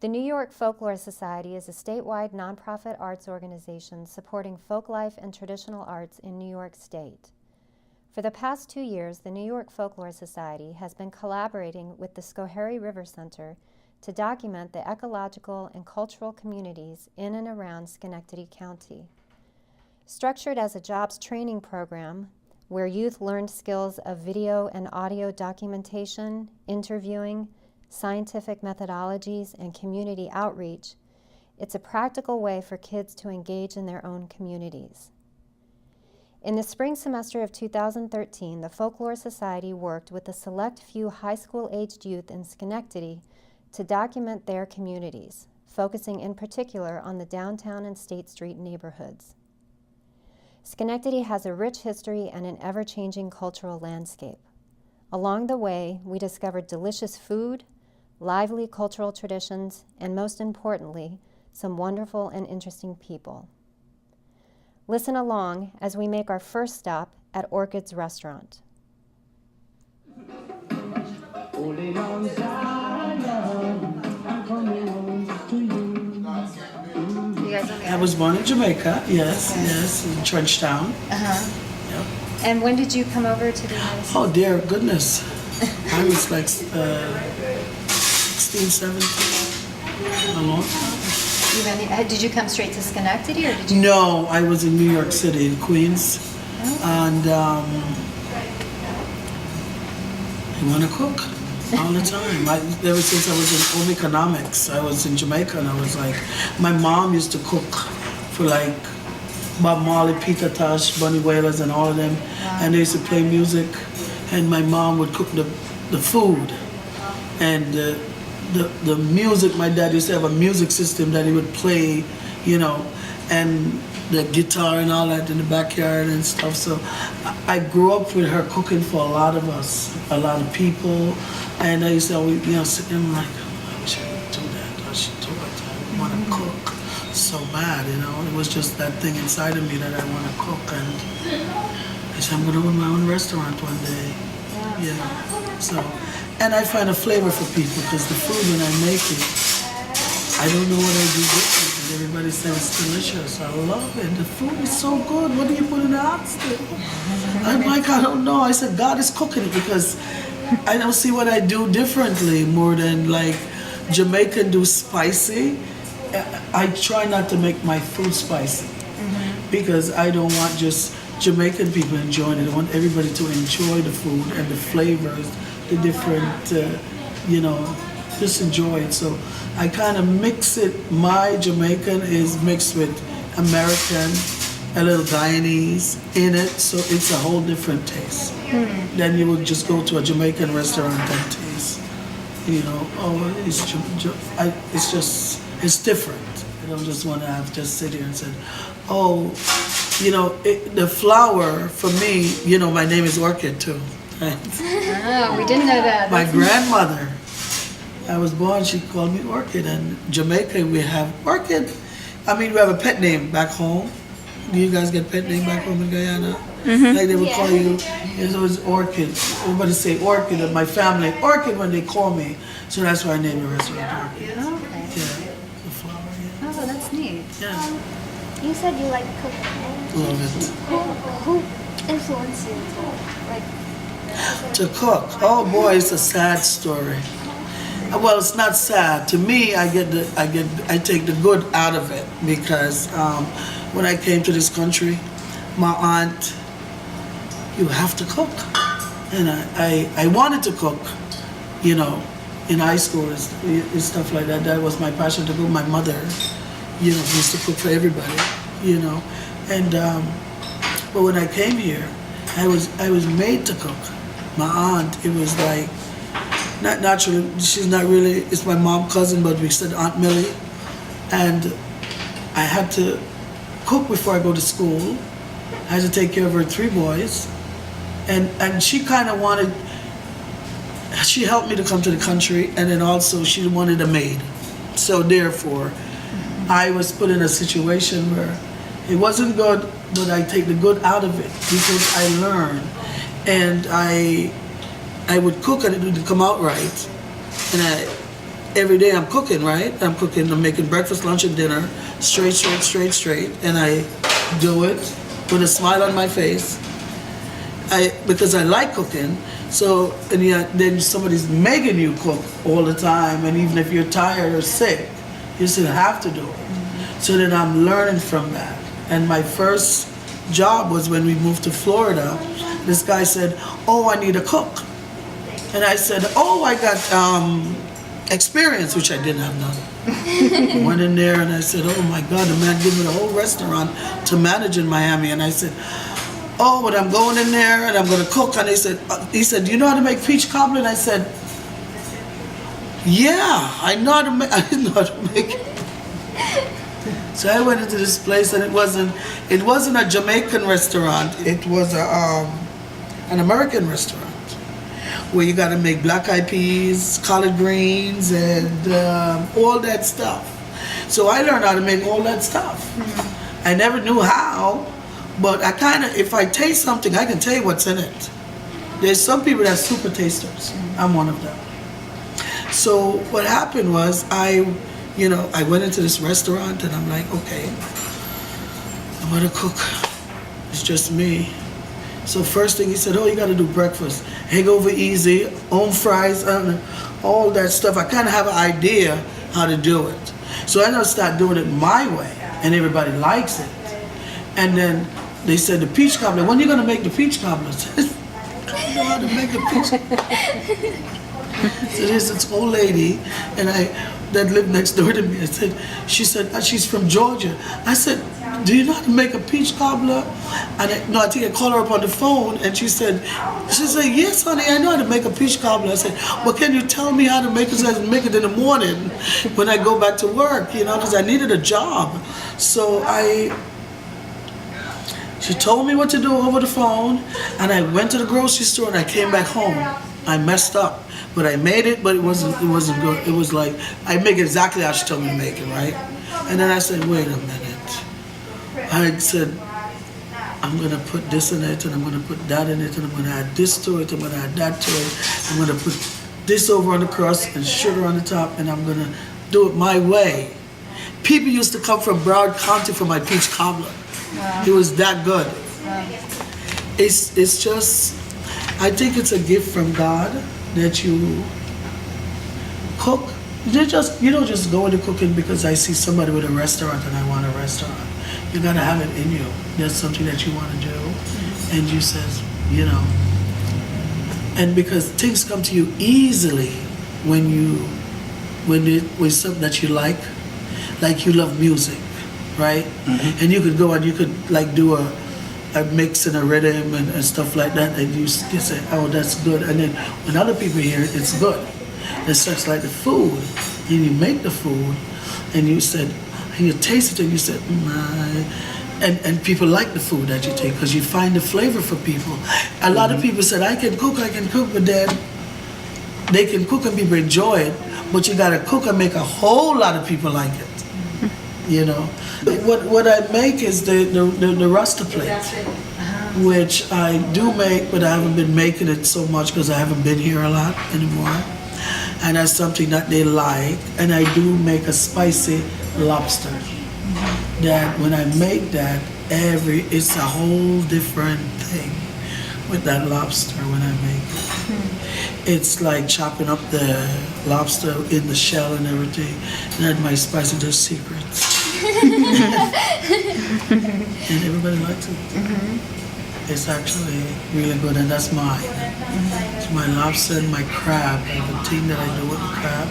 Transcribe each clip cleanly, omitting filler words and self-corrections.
The New York Folklore Society is a statewide nonprofit arts organization supporting folk life and traditional arts in New York State. For the past 2 years, the New York Folklore Society has been collaborating with the Schoharie River Center to document the ecological and cultural communities in and around Schenectady County. Structured as a jobs training program, where youth learned skills of video and audio documentation, interviewing, scientific methodologies, and community outreach, it's a practical way for kids to engage in their own communities. In the spring semester of 2013, the Folklore Society worked with a select few high school-aged youth in Schenectady to document their communities, focusing in particular on the downtown and State Street neighborhoods. Schenectady has a rich history and an ever-changing cultural landscape. Along the way, we discovered delicious food, lively cultural traditions, and most importantly, some wonderful and interesting people. Listen along as we make our first stop at Orchid's Restaurant. I was born in Jamaica, yes, in Trenchtown. Yep. And when did you come over to the United States? Oh dear goodness. I was like 16, 17, a long time. Did you come straight to Schenectady, or did you? No, I was in New York City, in Queens. And I want to cook all the time. Ever since I was in home economics, I was in Jamaica, and I was like, my mom used to cook for like Bob Marley, Peter Tosh, Bunny Whalers, and all of them. Wow. And they used to play music, and my mom would cook the food. And the music, my dad used to have a music system that he would play, you know, and the guitar and all that in the backyard and stuff. So I grew up with her cooking for a lot of us, a lot of people. And I used to always, you know, sit there and like, I wish I could do that. I should do it. I want to cook so bad, you know. It was just that thing inside of me that I want to cook. And I said, I'm going to open my own restaurant one day. You know, so. And I find a flavor for people, because the food, when I make it, I don't know what I do different. Everybody says it's delicious. I love it. The food is so good. What do you put in the oxtail? I'm like, I don't know. I said, God is cooking it, because I don't see what I do differently more than like Jamaican do spicy. I try not to make my food spicy, because I don't want just Jamaican people enjoying it. I want everybody to enjoy the food and the flavors, the different, you know, just enjoy it. So I kind of mix it. My Jamaican is mixed with American, a little Guyanese in it, so it's a whole different taste. Then you would just go to a Jamaican restaurant and taste, you know, oh, it's different. I don't just want to have just sit here and say, oh, you know, the flower for me, you know, my name is Orchid too. Oh, we didn't know that. My grandmother, I was born, she called me Orchid. And Jamaica, we have Orchid. I mean, we have a pet name back home. Do you guys get pet name back home in Guyana? Like they would call you, it was Orchid. Everybody say Orchid, and my family, Orchid when they call me. So that's why I named the restaurant Orchid. Okay. Yeah, the flower, yeah. Oh, that's neat. Yeah. You said you like cooking. Love it. Who influenced you To cook? Oh boy, it's a sad story. Well, it's not sad. To me, I take the good out of it, because when I came to this country, my aunt, you have to cook. And I wanted to cook, you know, in high school and stuff like that. That was my passion to cook. My mother, you know, used to cook for everybody, you know. And but when I came here, I was made to cook. My aunt, it was like, not naturally, she's not really, it's my mom's cousin, but we said Aunt Millie. And I had to cook before I go to school. I had to take care of her 3 boys. And she kind of wanted, she helped me to come to the country, and then also she wanted a maid. So therefore, I was put in a situation where it wasn't good, but I take the good out of it, because I learned. And I would cook and it would come out right. And every day I'm cooking, right? I'm making breakfast, lunch, and dinner, straight, and I do it with a smile on my face. Because I like cooking, so, and yet then somebody's making you cook all the time, and even if you're tired or sick, you still have to do it. So then I'm learning from that. And my first job was when we moved to Florida. This guy said, "Oh, I need a cook." And I said, "Oh, I got experience," which I didn't have none. Went in there and I said, "Oh my God," the man gave me the whole restaurant to manage in Miami. And I said, "Oh, but I'm going in there and I'm going to cook." And he said, "Do you know how to make peach cobbler?" And I said, "Yeah, I know how to make it." So I went into this place, and it wasn't a Jamaican restaurant. It was an American restaurant where you got to make black eyed peas, collard greens, and all that stuff. So I learned how to make all that stuff. I never knew how, but I kind of, if I taste something, I can tell you what's in it. There's some people that's super tasters. I'm one of them. So what happened was I went into this restaurant and I'm like, okay, I'm gonna cook. It's just me. So first thing he said, "Oh, you gotta do breakfast. Egg over easy, own fries, all that stuff." I kind of have an idea how to do it. So I just start doing it my way, and everybody likes it. And then they said, "The peach cobbler, when are you gonna make the peach cobbler?" I said, "I don't know how to make a peach cobbler." So there's this old lady that lived next door to me. She said, she's from Georgia. I said, "Do you know how to make a peach cobbler?" And I think I called her up on the phone, and she said, "Yes, honey, I know how to make a peach cobbler." I said, "Well, can you tell me how to make it so I can make it in the morning when I go back to work, because I needed a job." So she told me what to do over the phone, and I went to the grocery store and I came back home. I messed up. But I made it, but it wasn't good. It was like, I make it exactly how she told me to make it, right? And then I said, wait a minute. I said, I'm gonna put this in it, and I'm gonna put that in it, and I'm gonna add this to it, I'm gonna add that to it. I'm gonna put this over on the crust and sugar on the top, and I'm gonna do it my way. People used to come from Broward County for my peach cobbler. Wow. It was that good. Wow. It's just, I think it's a gift from God that you cook. You don't just go into cooking because I see somebody with a restaurant and I want a restaurant. You gotta have it in you. There's something that you want to do, and you says, and because things come to you easily when it's something that you like you love music, right? Mm-hmm. And you could go and you could like do a mix and a rhythm and stuff like that, and you say, "Oh, that's good." And then when other people hear it, it's good. It's such like the food, and you make the food, and you said, and you taste it, and you said, and people like the food that you take because you find the flavor for people. A lot of people said, I can cook, but then they can cook and people enjoy it, but you gotta cook and make a whole lot of people like it. What I make is the Rasta plate, which I do make, but I haven't been making it so much because I haven't been here a lot anymore. And that's something that they like. And I do make a spicy lobster. That when I make that, it's a whole different thing with that lobster when I make it. It's like chopping up the lobster in the shell and everything. And that's my spicy dish secrets. And everybody likes it. Mm-hmm. It's actually really good, and that's mine. Mm-hmm. It's my lobster and my crab. The thing that I do with the crab.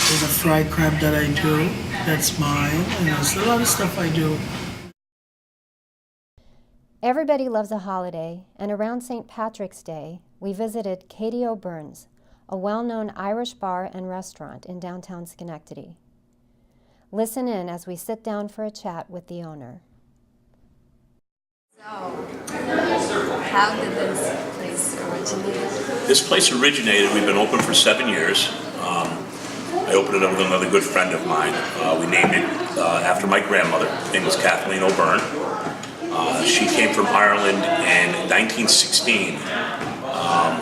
There's a fried crab that I do. That's mine, and there's a lot of stuff I do. Everybody loves a holiday, and around St. Patrick's Day, we visited Katie O'Byrne's, a well-known Irish bar and restaurant in downtown Schenectady. Listen in as we sit down for a chat with the owner. So, how did this place originate? This place originated, we've been open for 7 years. I opened it up with another good friend of mine. We named it after my grandmother. Her name was Kathleen O'Byrne. She came from Ireland in 1916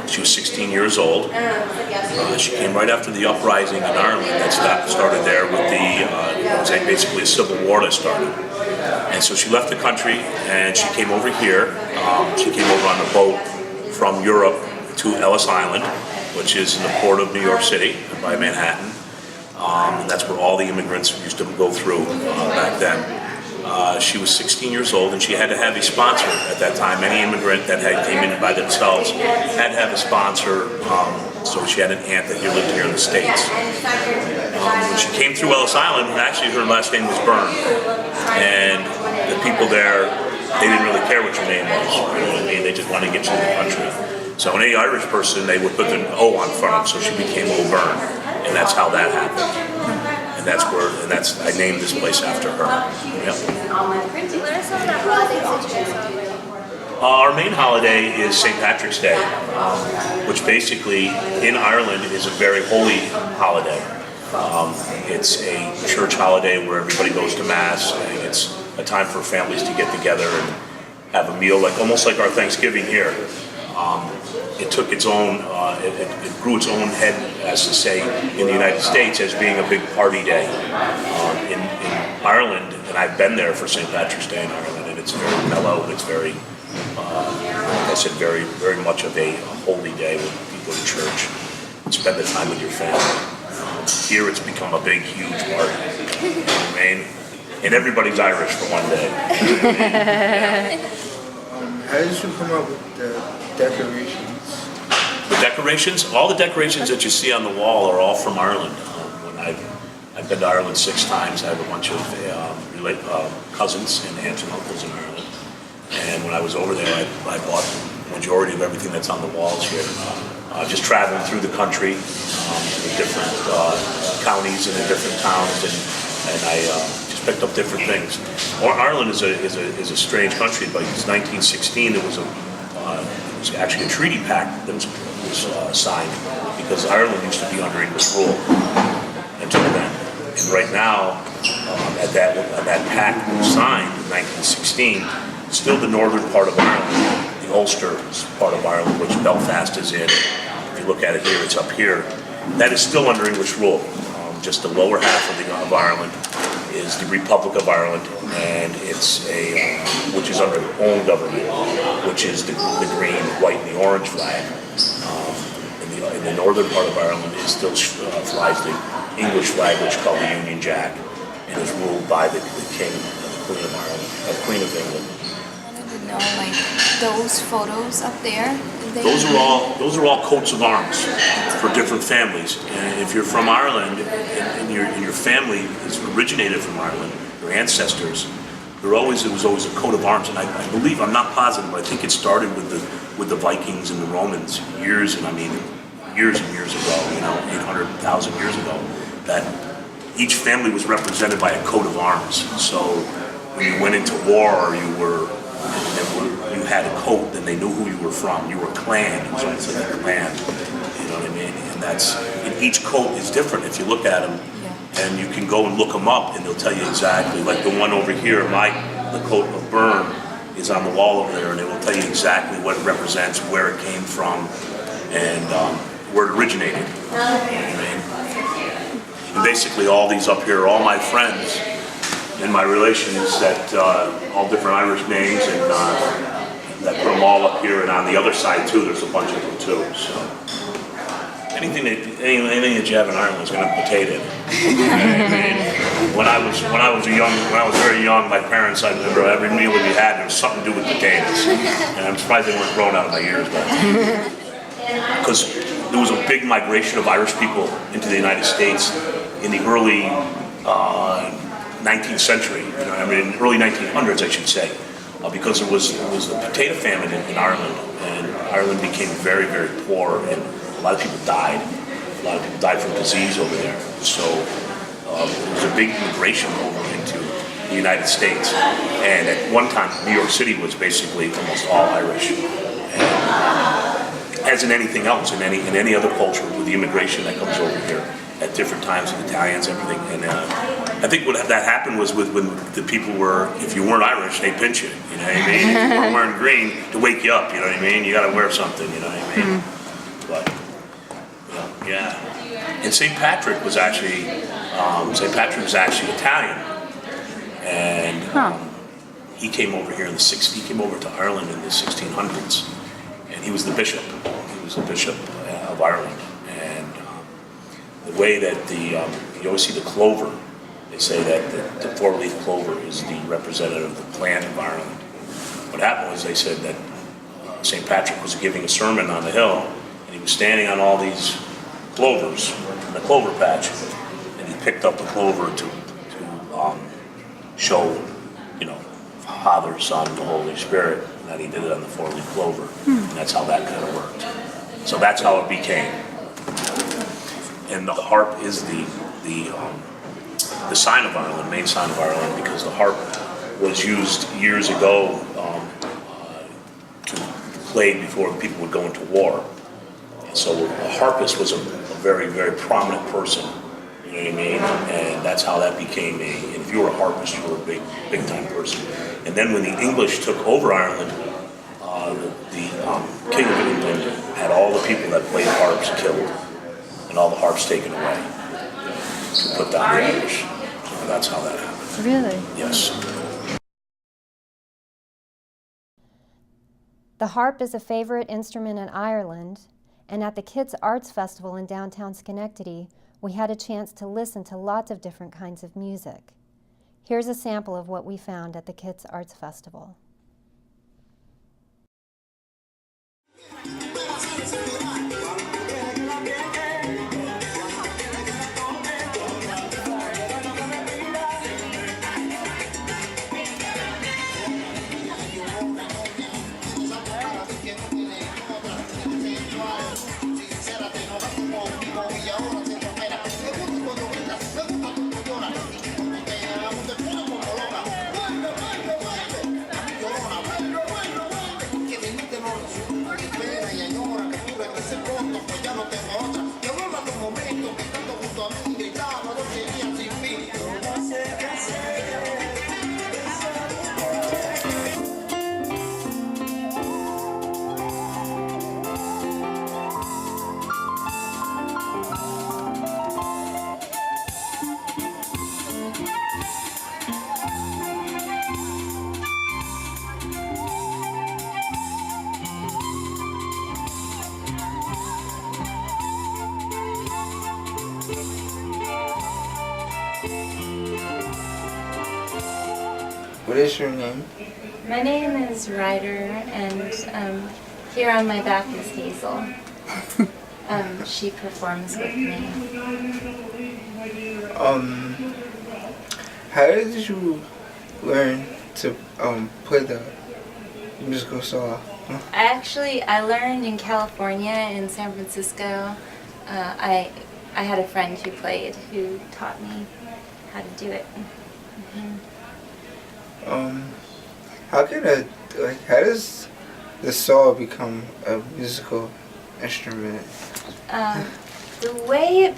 She was 16 years old. She came right after the uprising in Ireland that started there with it was basically a civil war that started. And so she left the country and she came over here. She came over on a boat from Europe to Ellis Island, which is in the port of New York City by Manhattan. And that's where all the immigrants used to go through back then. She was 16 years old and she had to have a sponsor at that time. Any immigrant that came in by themselves had to have a sponsor. So she had an aunt that lived here in the States. When she came through Ellis Island, actually her last name was Byrne. And the people there, they didn't really care what your name was. You know what I mean? They just wanted to get you in the country. So any Irish person, they would put an O on front of, so she became O'Byrne. And that's how that happened. And I named this place after her. Yep. Our main holiday is St. Patrick's Day, which basically in Ireland is a very holy holiday. It's a church holiday where everybody goes to Mass. And it's a time for families to get together and have a meal, almost like our Thanksgiving here. It took its own, it grew its own head, as to say, in the United States as being a big party day. In Ireland, and I've been there for St. Patrick's Day in Ireland, and it's very mellow, and it's very, like I said, very, very much of a holy day when you go to church and spend the time with your family. Here it's become a big, huge party. You know what I mean? And everybody's Irish for one day. How did you come up with the decorations? The decorations, all the decorations that you see on the wall are all from Ireland. I've been to Ireland 6 times. I have a bunch of cousins and aunts and uncles in Ireland. And when I was over there, I bought the majority of everything that's on the walls here. Just traveling through the country, the different counties and the different towns, and I just picked up different things. Ireland is a strange country, but in 1916 it was actually a treaty pact that was signed because Ireland used to be under English rule until then. And right now, that pact was signed in 1916. Still the northern part of Ireland, the Ulster part of Ireland, which Belfast is in. If you look at it here, it's up here. That is still under English rule. Just the lower half of Ireland is the Republic of Ireland, and it's which is under their own government, which is the green, white, and the orange flag. In the northern part of Ireland, it still flies the English flag, which is called the Union Jack, and is ruled by the King and the Queen of Ireland, the Queen of England. No, those photos up there. Those are all coats of arms for different families. And if you're from Ireland and your family is originated from Ireland, your ancestors, it was always a coat of arms. And I believe, I'm not positive, but I think it started with the Vikings and the Romans years and years ago, 800,000 years ago, that each family was represented by a coat of arms. So when you went into war or you had a coat, then they knew who you were from. You were clan. It was almost like a clan. You know what I mean? And each coat is different if you look at them. And you can go and look them up, and they'll tell you exactly. Like the one over here, the coat of Byrne is on the wall over there, and it will tell you exactly what it represents, where it came from, and where it originated. You know what I mean? And basically, all these up here are all my friends and my relations that all different Irish names, and that put them all up here. And on the other side too, there's a bunch of them too. So anything that you have in Ireland is going to have potato. When I was very young, my parents, I remember every meal that we had, there was something to do with potatoes, and I'm surprised they weren't growing out of my ears, because there was a big migration of Irish people into the United States in the early 19th century, early 1900s, I should say, because it was the potato famine in Ireland, and Ireland became very, very poor, and a lot of people died. A lot of people died from disease over there. So it was a big immigration over into the United States, and at one time, New York City was basically almost all Irish. And as in anything else, in any other culture, with the immigration that comes over here at different times, with Italians, everything. And I think what that happened was when the people were, if you weren't Irish, they pinch you. You know what I mean? If you weren't wearing green, to wake you up. You know what I mean? You got to wear something. You know what I mean? Yeah. And St. Patrick was actually Italian. And he came over here in the he came over to Ireland in the 1600s. And he was the bishop. He was the bishop of Ireland. And the way that you always see the clover, they say that the four-leaf clover is the representative of the plant of Ireland. What happened was they said that St. Patrick was giving a sermon on the hill, and he was standing on all these clovers in the clover patch, and he picked up the clover to show, Father, Son, and the Holy Spirit, and that he did it on the four-leaf clover, and that's how that kind of worked. So that's how it became. And the harp is the sign of Ireland, main sign of Ireland, because the harp was used years ago to play before people would go into war. And so a harpist was a very, very prominent person, you know what I mean? And that's how that became and if you were a harpist, you were a big time person. And then when the English took over Ireland, the King of England had all the people that played harps killed, and all the harps taken away to put down the Irish. And that's how that happened. Really? Yes. The harp is a favorite instrument in Ireland, and at the Kids Arts Festival in downtown Schenectady, we had a chance to listen to lots of different kinds of music. Here's a sample of what we found at the Kids Arts Festival. What is your name? My name is Ryder, and here on my back is Hazel. She performs with me. How did you learn to play the musical saw? I learned in California, in San Francisco. I had a friend who played, who taught me how to do it. How does the saw become a musical instrument? The way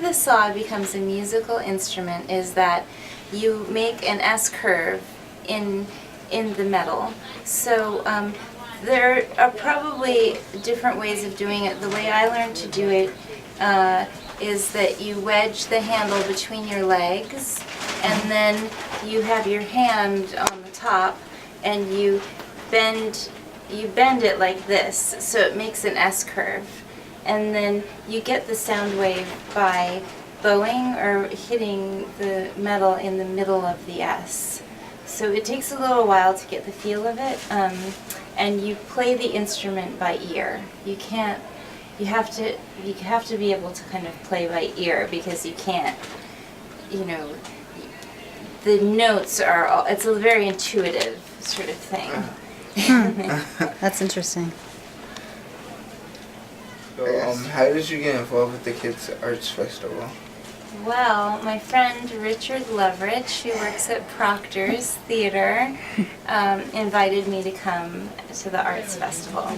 the saw becomes a musical instrument is that you make an S curve in the metal. So there are probably different ways of doing it. The way I learned to do it is that you wedge the handle between your legs, and then you have your hand on the top, and you bend it like this, so it makes an S curve. And then you get the sound wave by bowing or hitting the metal in the middle of the S. So it takes a little while to get the feel of it, and you play the instrument by ear. You have to be able to kind of play by ear, because you can't, the notes are it's a very intuitive sort of thing. That's interesting. So, how did you get involved with the Kids Arts Festival? Well, my friend Richard Leverich, who works at Proctor's Theater, invited me to come to the Arts Festival.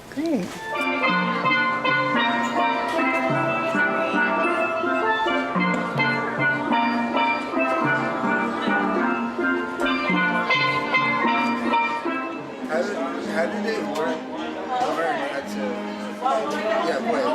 Great. How did they learn how to play?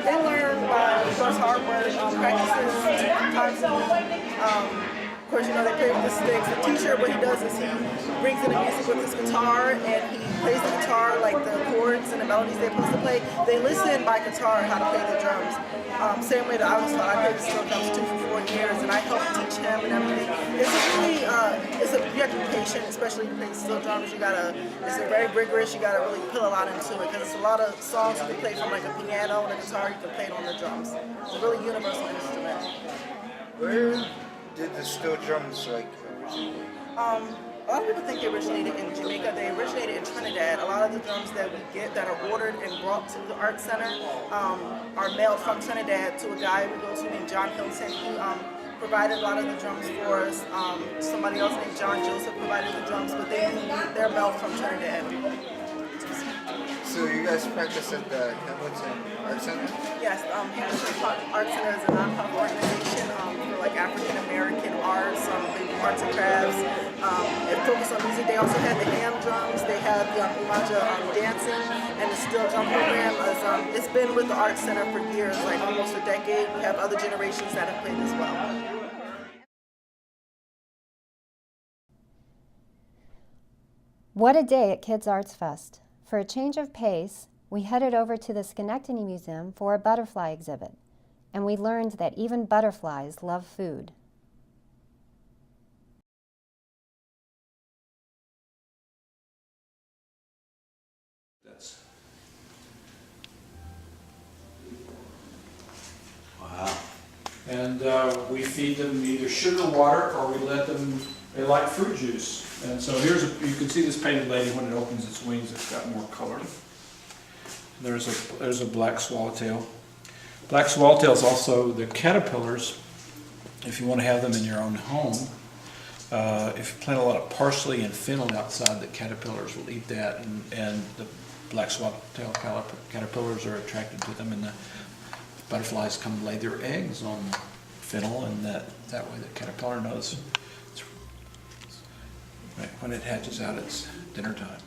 They learn by first hard work, practices 2 times a week. Of course, they play with the sticks. The teacher, what he does is he brings in the music with his guitar, and he plays the guitar, like the chords and the melodies they're supposed to play. They listen by guitar how to play the drums. Same way that I was taught. I played the steel drums too for 4 years, and I helped teach him and everything. You have to be patient, especially if you play steel drums. It's very rigorous. You gotta really put a lot into it, because it's a lot of songs you can play from like a piano and a guitar. You can play it on the drums. It's a really universal instrument. Where did the steel drums originate? A lot of people think they originated in Jamaica. They originated in Trinidad. A lot of the drums that we get that are ordered and brought to the art center are mailed from Trinidad to a guy we go to named John Hilton. He provided a lot of the drums for us. Somebody else named John Joseph provided the drums, but they're mailed from Trinidad. So you guys practice at the Hamilton Art Center? Yes, Hamilton Art Center is a nonprofit organization for African American arts, arts and crafts. It focuses on music. They also have the ham drums. They have the Umaja dancing, and the steel drum program. It's been with the Art Center for years, almost a decade. We have other generations that have played as well. What a day at Kids Arts Fest. For a change of pace, we headed over to the Schenectady Museum for a butterfly exhibit, and we learned that even butterflies love food. Wow. And we feed them either sugar water, or we let them, they like fruit juice. And so you can see this painted lady when it opens its wings, it's got more color. There's a black swallowtail. Black swallowtails also, the caterpillars, if you want to have them in your own home, if you plant a lot of parsley and fennel outside, the caterpillars will eat that, and the black swallowtail caterpillars are attracted to them, and the butterflies come lay their eggs on fennel, and that way the caterpillar knows when it hatches out, it's dinner time.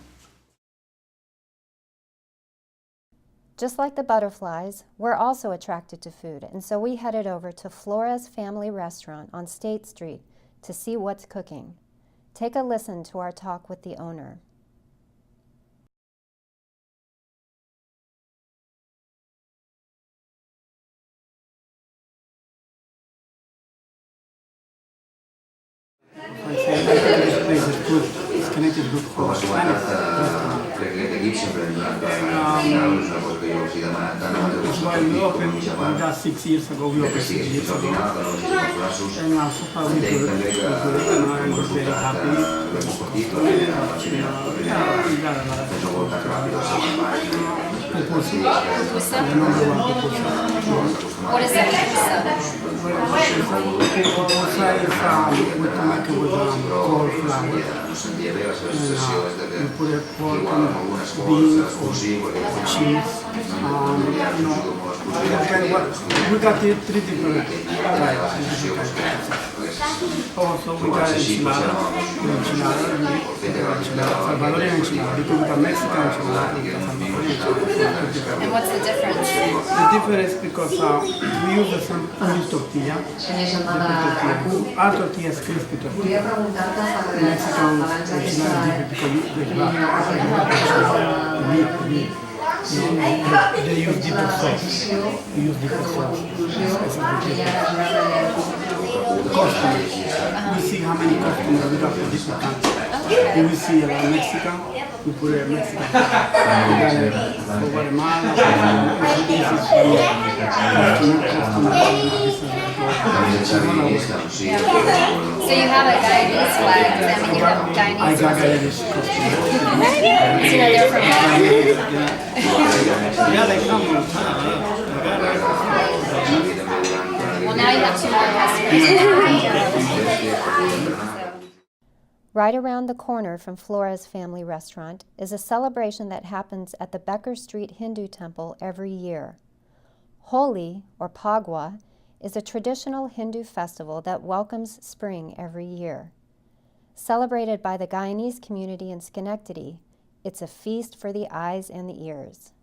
Just like the butterflies, we're also attracted to food, and so we headed over to Flora's Family Restaurant on State Street to see what's cooking. Take a listen to our talk with the owner. I say this place is good. It's connected good for Spanish restaurant. That's why we opened, just 6 years ago, we opened 6 years ago. And so far we do it, and I was very happy. We got a lot of pupusa. The number one pupusa. What is that? Pupusa is we make it with corn flour. And we put it pork and beans or cheese. We got 3 different types. Also, we got enchilada, Salvadorian enchilada, because we got Mexican enchilada, we got Salvadorian enchilada. And what's the difference? The difference is because we use the same tortilla, our tortilla is crispy tortilla. Mexican enchilada is different because the meat. They use different sauce. We use different sauce. Customers. We see how many customers we got for different countries. If we see a lot of Mexican, we put it Mexican. For Guatemala, So you have a Guyanese flag, I mean you have Guyanese. I got Guyanese customers. They're from Yeah, they come all the time. Well, now you have 2 more customers. Right around the corner from Flora's Family Restaurant is a celebration that happens at the Becker Street Hindu Temple every year. Holi, or Pagwa, is a traditional Hindu festival that welcomes spring every year. Celebrated by the Guyanese community in Schenectady, it's a feast for the eyes and the ears.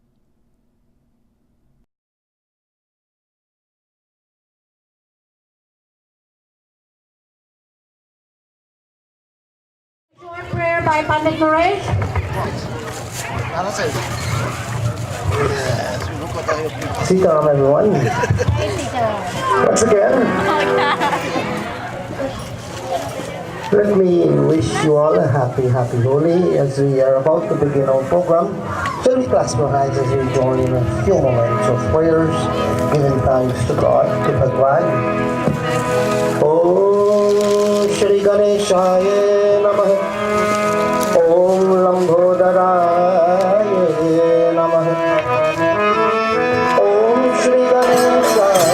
500 parade. Sit down, everyone. Once again, let me wish you all a happy Holi as we are about to begin our program. Shall we clasp our hands as we join in a few moments of prayers, giving thanks to God, to Bhagwan. Om Shri Ganeshaya Namah. Om Lambodaraye Namah. Om Shri Ganeshaya.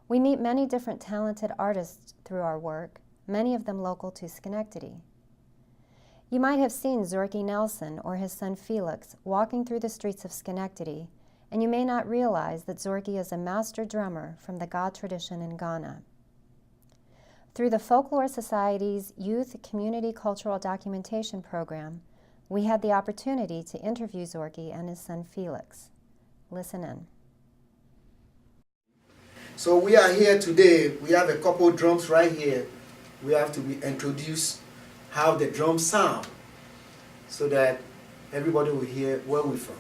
We meet many different talented artists through our work, many of them local to Schenectady. You might have seen Zorky Nelson or his son Felix walking through the streets of Schenectady, and you may not realize that Zorky is a master drummer from the Ga tradition in Ghana. Through the Folklore Society's Youth Community Cultural Documentation Program, we had the opportunity to interview Zorky and his son Felix. Listen in. So we are here today. We have a couple drums right here. We have to be introduced how the drums sound so that everybody will hear where we're from.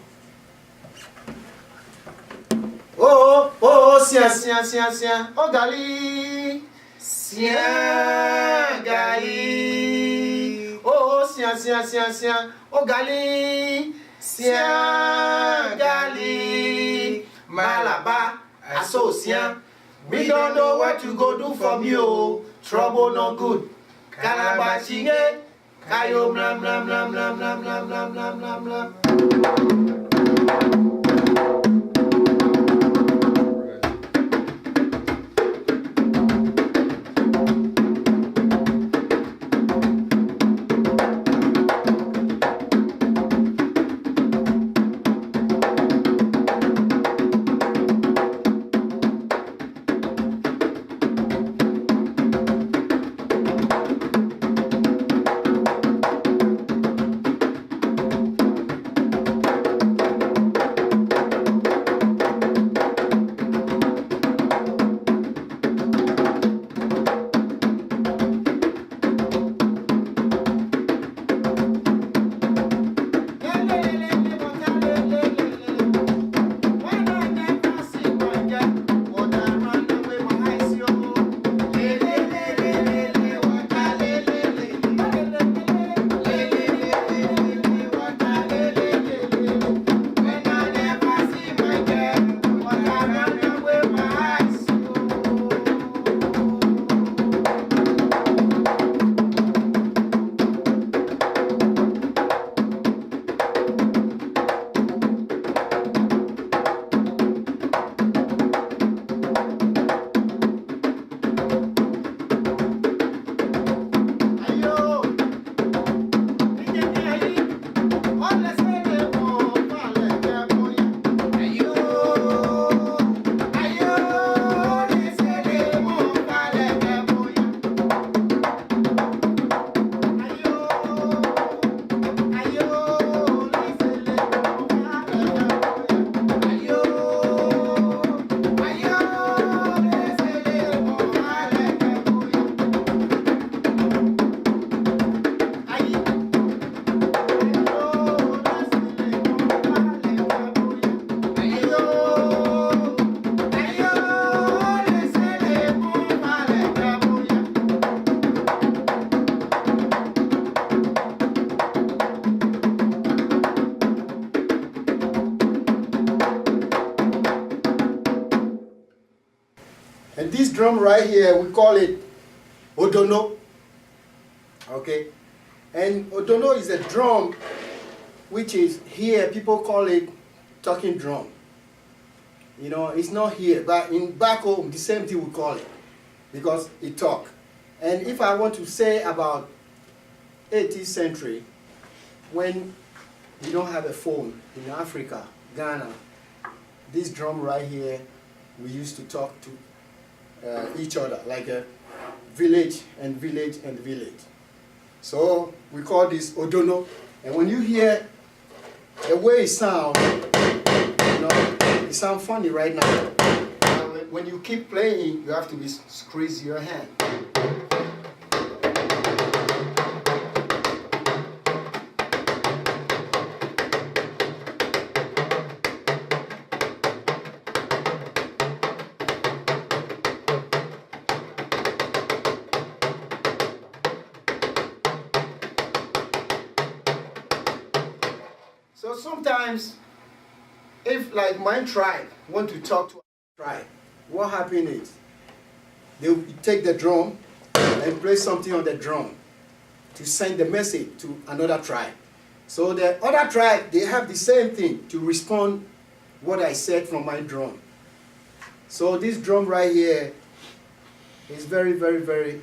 Oh, oh, sia, sia, sia, sia, oh, gali, sia, gali. Oh, sia, sia, sia, sia, oh, gali, sia, gali. Malaba, associate. We don't know what you go do from you. Trouble no good. Kalabashige, kayo blam blam blam blam blam blam blam blam blam. And this drum right here, we call it odono. Okay? And odono is a drum which is here, people call it talking drum. You know, it's not here, but in back home, the same thing we call it, because it talk. And if I want to say about 18th century, when you don't have a phone in Africa, Ghana, this drum right here, we used to talk to each other, like a village and village and village. So we call this odono. And when you hear the way it sounds, you know, it sounds funny right now. When you keep playing, you have to squeeze your hand. So sometimes, if like my tribe want to talk to a tribe, what happens is, they will take the drum and play something on the drum to send the message to another tribe. So the other tribe, they have the same thing to respond what I said from my drum. So this drum right here is very, very, very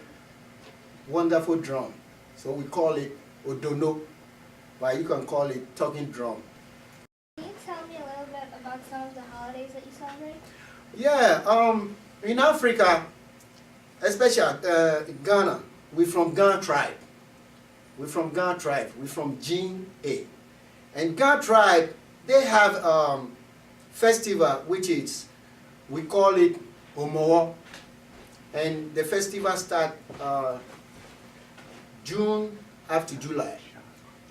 wonderful drum. So we call it odono, but you can call it talking drum. Can you tell me a little bit about some of the holidays that you celebrate? Yeah, in Africa, especially Ghana, we're from Ghana tribe. We're from Ghana tribe. We're from Jin A. And Ghana tribe, they have festival which is, we call it Omowo. And the festival start June after July.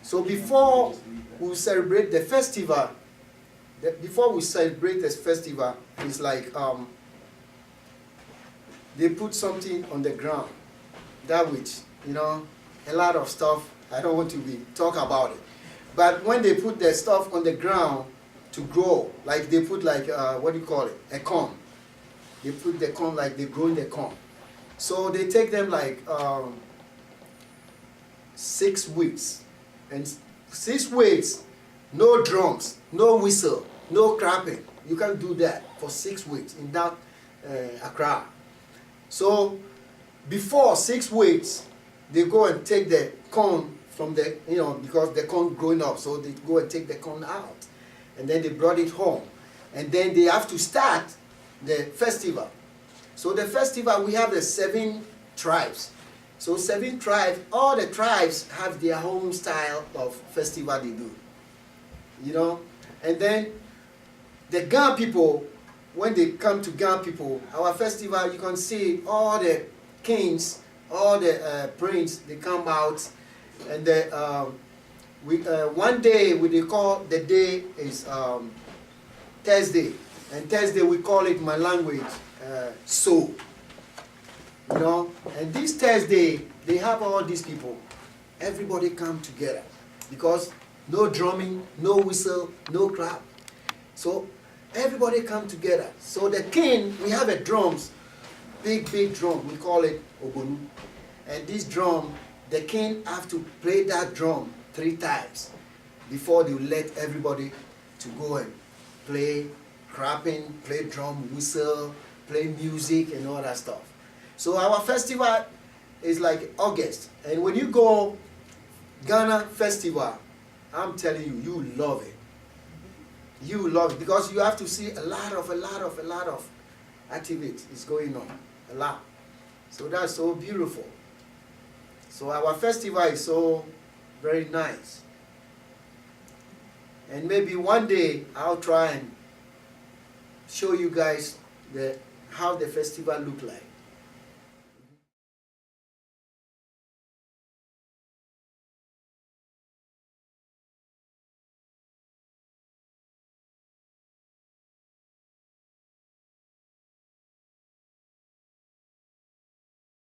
So before we celebrate the festival, it's like they put something on the ground, that which, you know, a lot of stuff, I don't want to talk about it. But when they put the stuff on the ground to grow, like they put like, what do you call it, a corn. They put the corn like they grow in the corn. So they take them like 6 weeks. And 6 weeks, no drums, no whistle, no clapping. You can't do that for 6 weeks in that Accra. So before 6 weeks, they go and take the corn from the, you know, because the corn growing up, so they go and take the corn out. And then they brought it home. And then they have to start the festival. So the festival, we have the 7 tribes. So 7 tribes, all the tribes have their own style of festival they do. You know? And then the Ghana people, when they come to Ghana people, our festival, you can see all the kings, all the princes, they come out. And one day, they call the day is Thursday. And Thursday, we call it, my language, so. You know, and this Thursday, they have all these people. Everybody come together because no drumming, no whistle, no clap. So everybody come together. So the king, we have a drums, big drum. We call it obonu. And this drum, the king have to play that drum 3 times before they let everybody to go and play clapping, play drum, whistle, play music, and all that stuff. So our festival is like August. And when you go Ghana festival, I'm telling you, you love it. You love it because you have to see a lot of activities going on. A lot. So that's so beautiful. So our festival is so very nice. And maybe one day I'll try and show you guys how the festival look like.